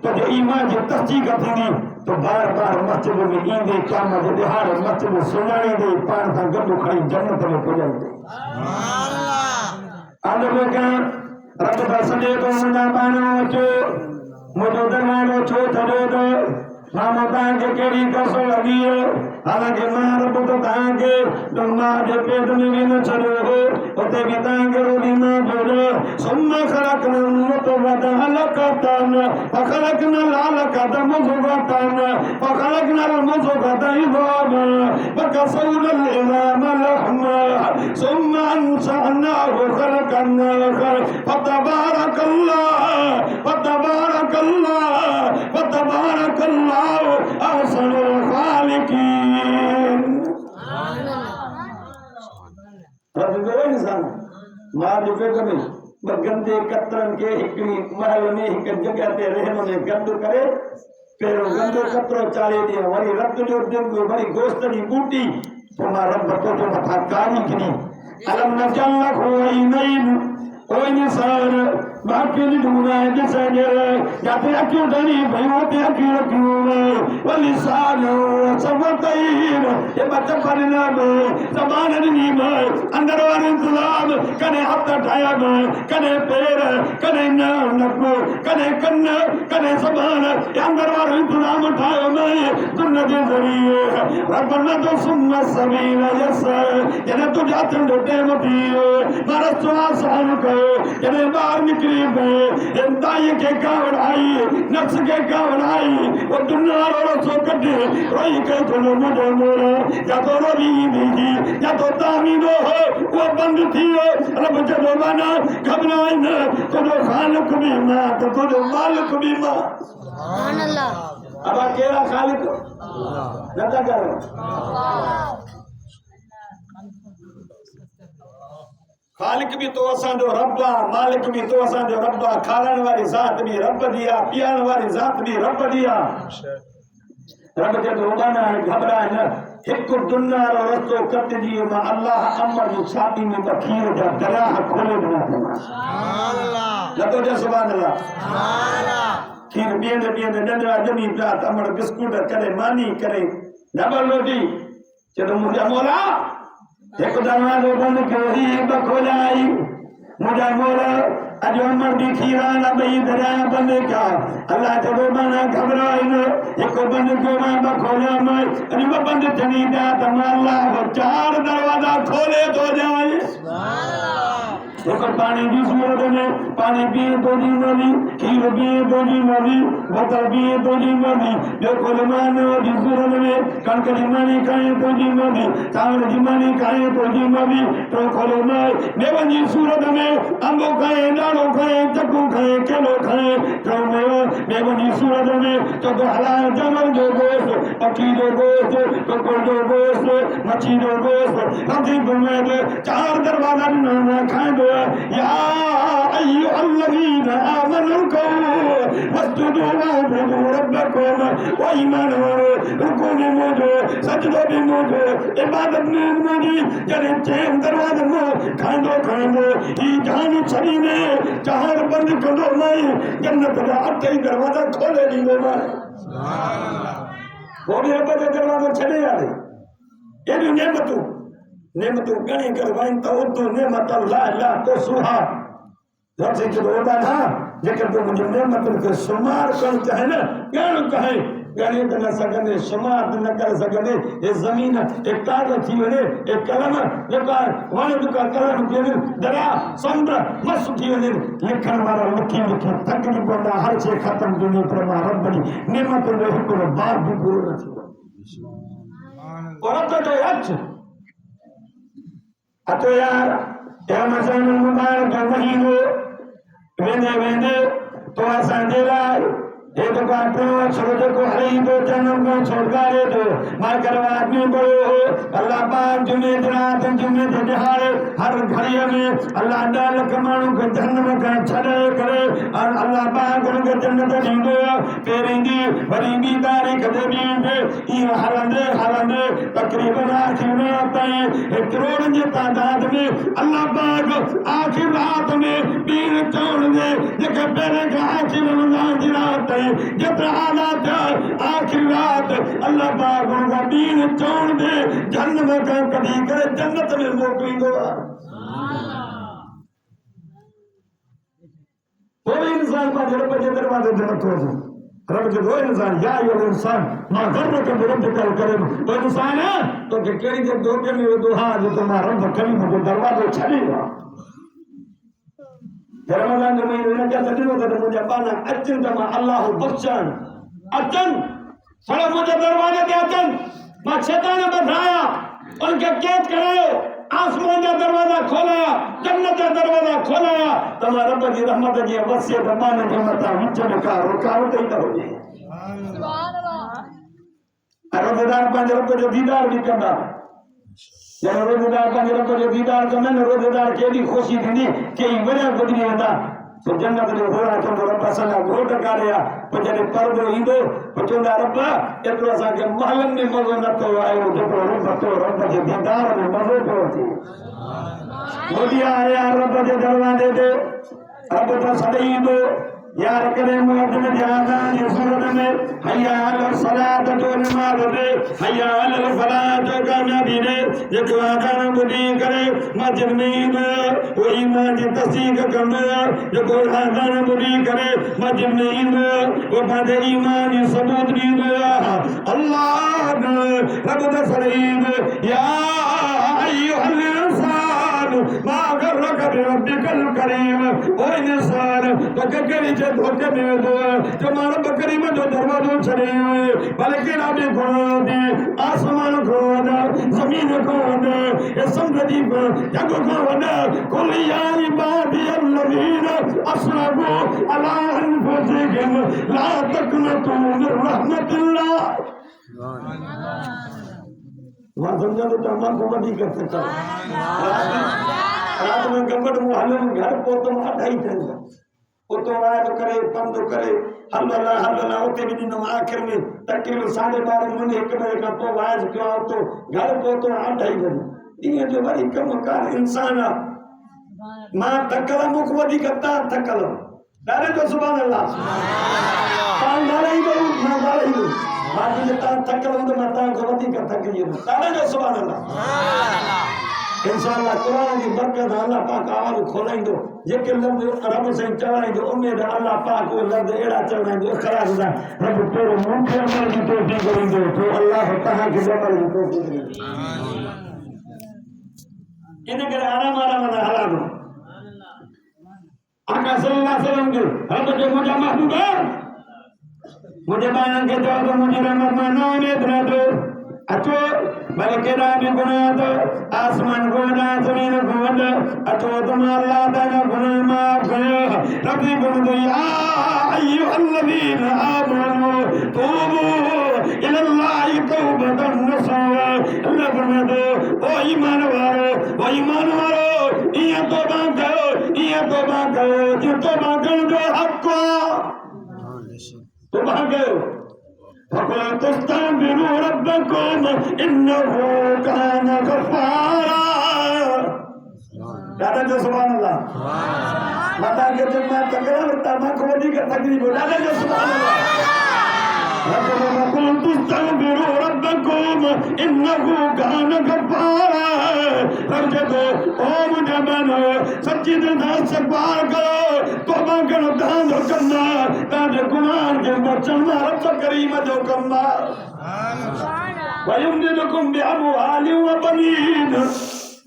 S1: तो जो ईमान जो तस्दीक थींदी तो बार बार मस्जिद में ईंदे काम जो दिहाड़ मस्जिद सुनाने दे पाण सां गॾु खणी जन्नत में पुॼंदे आदम का रब का सॼे तो मुंहिंजा पाण अचो मुंहिंजो दरवाज़ो छो छॾियो तो मां तव्हांखे कहिड़ी कसो लॻी हालांकि मां रब तो तव्हांखे तो मां जे पेट में बि न छॾियो हो उते बि तव्हांखे रोटी न जोड़ियो सुम ख़लक़ना नुतफ़तन अलक़तन फ़ख़लक़ना अलक़तन मुज़ग़तन फ़ख़लक़ना मुज़ग़तन इज़ामन फ़कसवना इज़ाम लहमन सुम अंशअनाहु ख़लक़न आख़र फतबारकल्लाहु अहसनुल ख़ालिक़ीन मां जो पेट में गंदे कतरन के हिकड़ी महल में हिक जगह ते रहन में गंद करे पहिरियों गंदो कतरो चाले ॾिए वरी रत जो ॾियो वरी गोश्त जी बूटी पोइ मां रब तो जो मथां कारी किनी अलम नजल लहू ऐनैन ओ इंसान बाकी ढूंढा है जिसने जाते अक्यों डरी भयो ते अक्यों रखियो वली सानो सबतैन ये बच्चा पढ़ना में जबान नहीं में अंदर वाले इंतजाम कने हाथ ठाया में कने पैर कने नको कने कन्न कने जबान ये अंदर वाले इंतजाम ठाया में दुनिया के जरिए रब्बना तो सुन्ना सबील यस ये तो जाते डटे मतियो मारा आसान करो ये बाहर निकली दाई के कावड़ आई नफ्स के कावड़ आई वो दुनिया रो सो कटे रोई के चलो मुझे मोरा या तो रोबी दीदी या तो तामी दो हो वो बंद थी हो रब जब बना घबराई न तो जो खालिक भी मां तो जो मालिक भी मां सुभान अल्लाह अब अकेला खालिक नता करो खालिक भी तो असांजो रब आ मालिक भी तो असांजो रब आ खारण वाली ज़ात भी रब दी आ पियाण वाली ज़ात भी रब दी आ रब जे रोबाना घबराए न हिक दुनिया रो रस्तो कटजी मां अल्लाह अमर जी छाती में बखीर जा दरिया खोले बना सुभान अल्लाह लतो जे सुभान अल्लाह सुभान अल्लाह खीर बियंदे बियंदे नंढड़ा जमी पिया अमर बिस्कुट करे मानी करे डबल रोटी चलो मुंहिंजा मोला एक दरवाज़ो बंद कयो ही बखोलाई मुझा मोला अजो अमर दी खीरा ना बई दरिया बंद क्या अल्लाह जब बना घबराई न एक बंद कयो मां बखोला मैं अजो बंद थनी दा त अल्लाह चार दरवाजा खोले तो जाए सुभान अल्लाह देखो पानी की सूरत में पानी पिए तो जी नदी, खीर पिए तो जी नदी, बटर पिए तो जी नदी, देखो लमान की सूरत में कणक की मानी खाए तो जी नदी, चावल की मानी खाए तो जी नदी, तो खोलो माए मेवन की सूरत में अम्बो खाए, डालो खाए, चक्कू खाए, केलो खाए, तो मेवन की सूरत में तो हलाल जानवर जो गोश्त, पक्षी जो गोश्त, कुकुर जो गोश्त, मच्छी जो गोश्त, अभी में चार दरवाजा खाए दो या अय्युहल्लज़ीना आमनू वस्जुदू वअबुदू रब्बकुम व ईमानो रुकू भी मोजो सजदो भी मोजो इबादत में मोजी जरे चैन दरवाजा में खांदो ई जान छड़ी ने चार बंद करो नहीं जन्नत का अठे दरवाजा खोले दींदो मैं सुभान अल्लाह वो भी रब का दरवाजा छड़े यार ये भी नेमतू गणी करवाइन तो तो नेमत अल्लाह ला तो सुहा जब से जो होता ना जेकर तो मुझे नेमत के शुमार कर चाहे ना गण कहे गणी न सकने शुमार न कर सकने ये जमीन एक कागज थी वने एक कलम लेकर वने तो कलम के दरा समुद्र मस थी वने लिखन वाला लिखी तकलीफ वाला हर से खत्म दुनिया पर रब बनी नेमत ने हुक्म बार भी पूरा थी सुभान अल्लाह और तो अच्छा अतो यार रमजान मुबारक महीनो वेंदे तो असांजे लाइ हे तो काटो छोड़ को हरी तो जन्म को छोड़कारे तो मां करवा आदमी बोलो हो अल्लाह पाक जुमे रात जुमे दिहाड़े हर घड़िया में अल्लाह डाल कमाणू को जन्म का छड़े करे और अल्लाह पाक उनके जन्नत दींदो पेरेंगी बरींगी तारीख दे दींदे ई हलंदे तकरीबन आखिर रात ताईं करोड़ जे तादाद में अल्लाह पाक आखिर रात में बीन चौड़ दे जेके पहले का आखिर रमजान जी रात जितना आला था आखिर रात अल्लाह पाक उनका दीन चौड़ दे जन्म का कभी करे जन्नत में मोकली दो कोई इंसान का जब बजे दरवाजे जन्नत हो जाए रब जो दो इंसान या यो इंसान मां गर्व के विरुद्ध कल करे वो इंसान है तो के केड़ी जे दो के में दुआ जो तुम्हारा रब कभी मुझे दरवाजे छड़ेगा रमजान में मैंने क्या सदी होता था मुझे पाना अचन तमा अल्लाह बख्शन अचन सड़ा मुझे दरवाजे के अचन मां शैतान ने बताया उनके कैद करायो आसमान का दरवाजा खोलाया जन्नत का दरवाजा खोलाया तुम्हारा रब की रहमत की वसीयत माने के मता विच में का रुकावट ही न हो जाए सुभान अल्लाह रोजेदार पंज रब जो दीदार भी करदा जब रोजेदार पंज रब जो दीदार करना न रोजेदार केडी खुशी थींदी के वड़ा गुजरी वेंदा तो जन्नत जो होरा तो रब असां घोट काढ़िया पर जॾहिं पर्दो ईंदो पोइ चवंदा रब एतिरो असांखे महलनि में मज़ो नथो आयो जेतिरो रब जे दीदार में मज़ो पियो अचे मोदिया आया रब जे दरवाजे ते रब तो सॾे ईंदो यार करे मुअद्दिन जे आज़ान जी सूरत में हय्या अल सलात जो नमाज़ दे हय्या अल फलाह जो कामयाबी दे जेको आज़ान ॿुधी करे मस्जिद में ईंदो वो ईमान जी तस्दीक कंदो जेको आज़ान ॿुधी करे मस्जिद में ईंदो वो पंहिंजे ईमान जी सबूत ॾींदो अल्लाह रब त सलीम या अय्युहल इंसान मा गर्रक बिरब्बिकल करीम ओ इंसान तो ककरी जे धोखे में दो जो मानो बकरी में जो दरवाजो छड़े हुए बल्कि ना भी खोदे आसमान खोदा जमीन खोदा ये समझी जग खोदा कुल या इबादी अल्लज़ीना असरफू अला अनफुसिहिम ला तक़नतू मिन रहमतिल्लाह मां समझा तो तमाम को बदी कर सकता रात में गंबट मुहल्ले घर पोतो अठाई थे उतो वाद करे पंद करे हल्ला उते भी दिनो आखिर में तकरीबन 12:30 मुंड एक बजे का तो वाज क्यों तो घर पहुंचो 8:30 बजे ये जो वरी कम कार इंसान मां तकल मुख वदी करता तकल दारे तो सुभान अल्लाह पान दारे ही दो मां दारे ही बाकी जे ता तकल तो माता को वदी कर तकली दारे जो सुभान अल्लाह इंशाअल्लाह कुरान की बरकत अल्लाह पाक आवाज खोलाइंदो जेके लफ्ज रब से चवाइंदो उम्मीद अल्लाह पाक वो लफ्ज एड़ा चवाइंदो खराब दा रब तेरे मुंह के अमल की तौफीक करिंदो तो अल्लाह ताला के अमल की तौफीक करिंदो इन करे आराम ना हलागो आका सल्लल्लाहु अलैहि वसल्लम के रब जो मुझे महबूब है मुझे बायन के तो मुझे रहमत मानो ने दो अतो बलकेरा में गुनाह दो आसमान गुनाह जमीन गुनाह अतो तुम अल्लाह ताला गुनाह माफ करे रब्बी गुनाह या अय्युहल्लज़ीना आमनू तूबू इलल्लाहि तौबतन नसूहा अल्लाह फरमाते ओ ईमान वालो ये तौबा करो जो तौबा करो हक तौबा करो فقل تستغفروا ربكم إنه كان غفارا दादा जो सुभान अल्लाह माता के जन्म तकरार तमा को दी का तकलीफ दादा जो सुभान अल्लाह فقل تستغفروا ربكم إنه كان غفارا रब जगो ओ मुझे बनो सच्ची दिल से पार करो तौबा करो दान करना ताजे गुनाह के बचन रब करीम जो करना वयुमदिदुकुम बिअमवालि व बनीन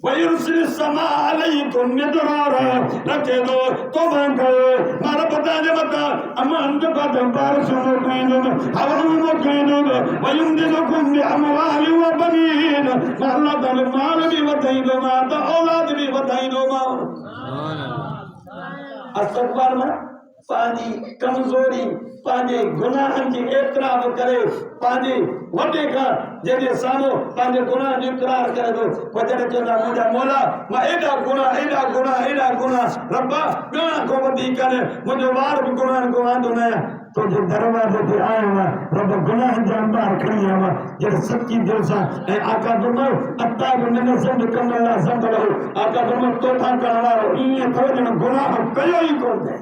S1: वयुरसिल समा अलैकुम मिदरारा रखे दो तौबा करो मारा पता जे बता अमान के बाद बार सुनो कइनो हवनु मो कइनो वयुमदिदुकुम बिअमवालि व बनीन अल्लाह ताला माल भी बताई दो माता औलाद भी बताई दो मां अस्तगफार में पांजी कमजोरी पांजे गुनाहन की एतराफ करे पांजे वडे का जेजे सामो पांजे गुनाह जो इकरार करे दो वजड़े चंदा मुझा मौला मां एडा गुनाह रब्बा गाना को वदी करे मुझे वार भी गुनाह को आंदो न तो जो दरवाजे पे आए हुआ रब गुनाह जानदार खड़ी है जब सच्ची दिल से ए आका दुनो अत्ता ने सब कमला संभलो आका दुनो तोफा करवारो ये तो जन गुनाह कयो ही कोन है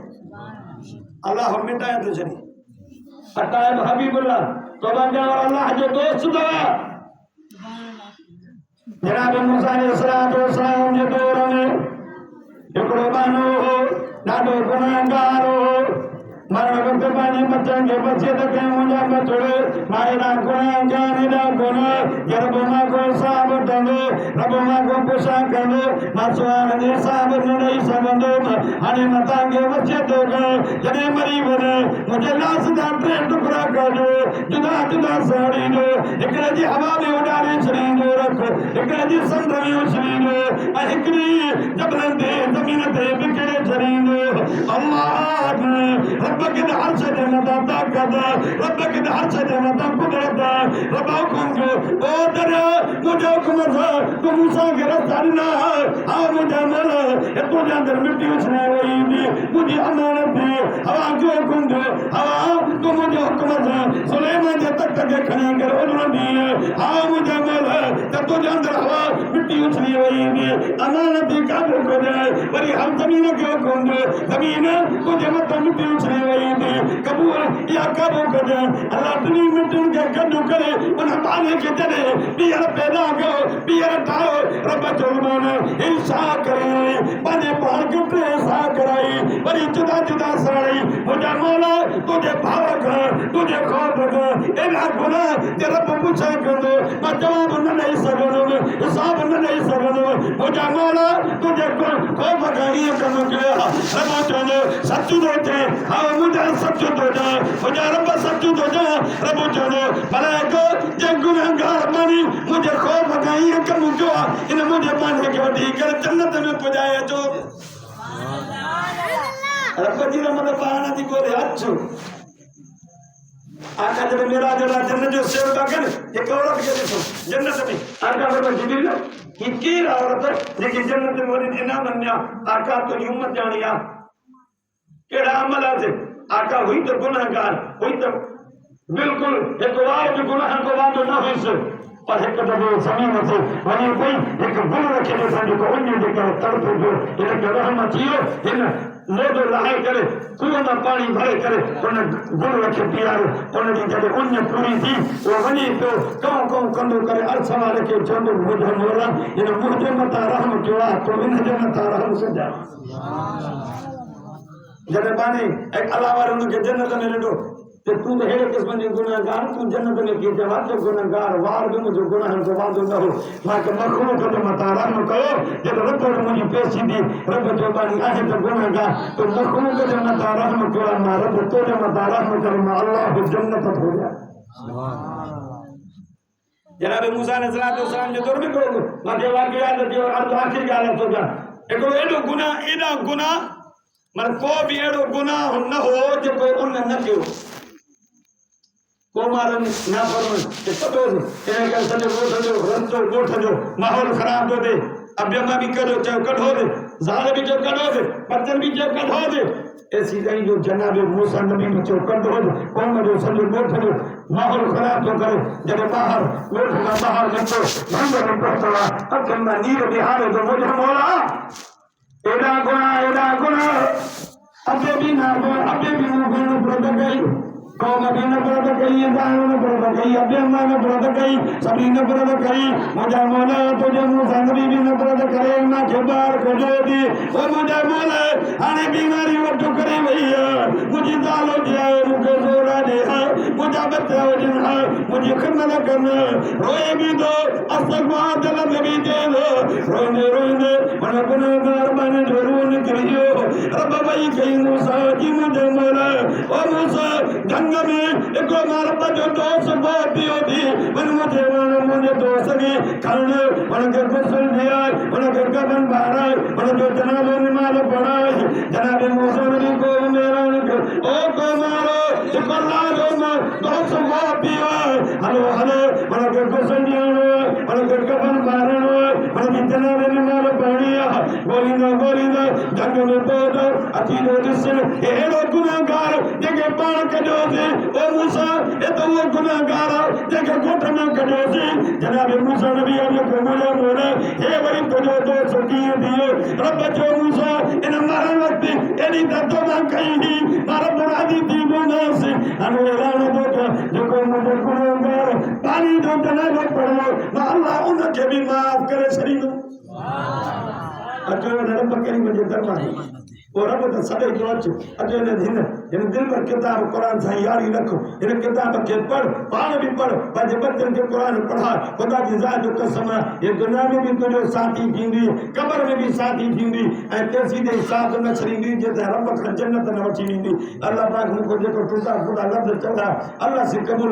S1: अल्लाह मिटाए तो चली अत्ता हबीबुल्लाह तौबा कर अल्लाह जो दोस्त दवा जनाब मूसा अलैहिस्सलाम जे दौर में एकड़ो बानो ॾाढो गुनाहगार मरण वक्त पानी बच्चन के बच्चे तक मुझा बचड़े मायरा गुनाह जानेदा गुनाह जरबमा को साब दंदो रबमा को पुसा कंदो मासवान ने साब नहीं सबंदो हने मता के बच्चे तो गए जने मरी बने मुझे लाश दा ट्रे टुकड़ा कर दो जुदा जुदा साड़ी दो एकरे जी हवा में उड़ाने छड़ी दो रखो एकरे जी संग में उछली दो एकरी जबरन दे जमीन ते बिखरे छड़ी दो अल्लाह रब के हर से देना ताकत रब के हर से देना कुदरत रब हुकुम को ओ तेरे मुझे हुक्म था तू मूसा के रास्ता ना आ मुझे मर ये तो अंदर मिट्टी उछने हुई थी मुझे अमानत दी हवा जो हुक्म दो हवा तू मुझे हुक्म था सुलेमान जब तक के खड़ा कर उन्होंने दी आ मुझे मर जब तो अंदर हवा मिट्टी उछनी हुई थी अमानत दी काबू कर दे वरी हम जमीन के हुक्म दो जमीन तुझे मत मिट्टी उछनी कबूल या कबू कर अल्लाह दुनिया में तुमके कद्दू करे उन पाने के तेरे पियर पैदा करो पियर ठाओ रब जुल्मान इंसा करे बने पार के प्रेसा कराई बड़ी जुदा जुदा सड़ी मुझे मौला तुझे भाव कर तुझे खौफ कर एना गुना ते रब पूछा कर दो मैं जवाब नहीं सकूं हिसाब नहीं सकूं मुझे मौला तुझे खौफ कर ये कम के रब चलो सच्चू दोते हां मुझे सच्चू दो जा मुझे रब सच्चू दो जा रब चलो भला को जब गुनाहगार बनी मुझे खौफ गई कम जो इन मुझे पाने के वडी कर जन्नत में पहुंचाए जो रब जी रमन पाना दी को अच्छो आका जब मेरा जरा जन्नत जो सेव का कर एक औरत के देखो जन्नत में आका बाबा जिबिल की औरत लेकिन जन्नत में वरी ना बनया आका तो हिम्मत जानिया केड़ा अमल है आका हुई तो गुनाहगार हुई तो बिल्कुल एक बार जो गुनाह को बात ना हुई से पर एक दफे जमीन से वने कोई एक गुण रखे जो संग को अन्य जगह तड़प जो इनके रहमत जियो इन लोदो लहाय करे कुआं में पानी भरे करे उन गुण रखे पियारो उन दी जब अन्य पूरी थी वो वने तो कौं कंदो करे अरसा वाले के चंदो मुझे मोला इन मुझे मता रहम जोआ तो इन जन्नत रहम से जा जने बानी एक अलावा उनके जन्नत में लेटो तो तू तो हेड़े किस्म जो गुनाहगार तू जन्नत में की जवाब जो गुनाहगार वार में मुझे गुनाह को वाद न हो मां के मखलूक तो मतारा न कयो जब रब ने मुझे पेशी दी रब जो बानी आहे तो गुनाहगार तो मखलूक जो मतारा न कयो मां रब तो जो मतारा न करे मां अल्लाह जन्नत हो जाए जनाब मूसा अलैहिस्सलाम जो दौर में करो मां के वाकया जो अर्ध आखिर गाल तो जा एको एडो गुनाह मन को भी एडो गुनाह न हो जो कोई उन न कयो को मारन ना परन के कदो तेरे का सने गोठ जो माहौल खराब हो दे अब जमा भी करो चाहे कढो दे जाल भी जो कढो दे बर्तन भी जो कढो दे ऐसी नहीं जो जनाब मूसा नबी में जो कढो दे कौन जो सने गोठ जो माहौल खराब तो करे जब बाहर गोठ का बाहर निकलो मंदिर में पहुंचवा अब जब नीर बिहार तो मुझे मोला एडा गुना अबे भी ना प्रद गई कौन अभी न प्रद गई दान न प्रद गई अबे अम्मा न प्रद गई सभी न प्रद गई मुझे मोला तो जो मूसा नबी भी न प्रद करे ना के बार को जो दी ओ मुझे मोला आने बीमारी वट करे भैया मुझे दालो दिया मुझे जोरा दे मुझे बताओ जिन है मुझे खिदमत करना रोए भी दो अस्तगफार जलब भी दे दो रोने मन गुनाहगार बन जरूर करियो रब भाई कहीं मूसा जी मुझे मोला ओ मूसा गंगा में एक मार बजो दोस्त बहुत दी मन मुझे दोस्त की कारण मन घर को सुन दिया मन घर का बन बारा मन जो जनाब ने मार पड़ा जनाब मूसा ने को मेरा ओ को मारो चिपल्ला दो दोस्त बहुत दिया हेलो मन घर को सुन दिया मन घर का बन बारा मन जनाब ने मार पड़ा गोलिंदा जंग में बोलो अति दिसन एड़ो गुनाहगार जेके पाण कढो से ओ मूसा ए तो वो गुनाहगार जेके गोठ में कढो से जनाब मूसा नबी को मोला हे वरी तुझो तो सकी दियो रब जो मूसा इन मरण वक्त एडी दतो ना कही मार बुरादी थी गुनाह से अनु ऐलान तो जो मुझे गुनाहगार पानी जो जनाब पड़ो अल्लाह उनके भी माफ करे सरीनो अजो रब करी मुझे दरबार और रब तो सदा जो अजो ने दिल पर किताब कुरान से यारी रखो इन किताब के पढ़ पान भी पढ़ पंज बच्चन के कुरान पढ़ा खुदा की जात जो कसम ये दुनिया में भी तुझो साथी थींदी कब्र में भी साथी थींदी ऐं ते सीधे साथ न छड़ींदी जे रब खां जन्नत न वठी वेंदी अल्लाह पाक मुझे जो टूटा फूटा लफ्ज़ चला अल्लाह से कबूल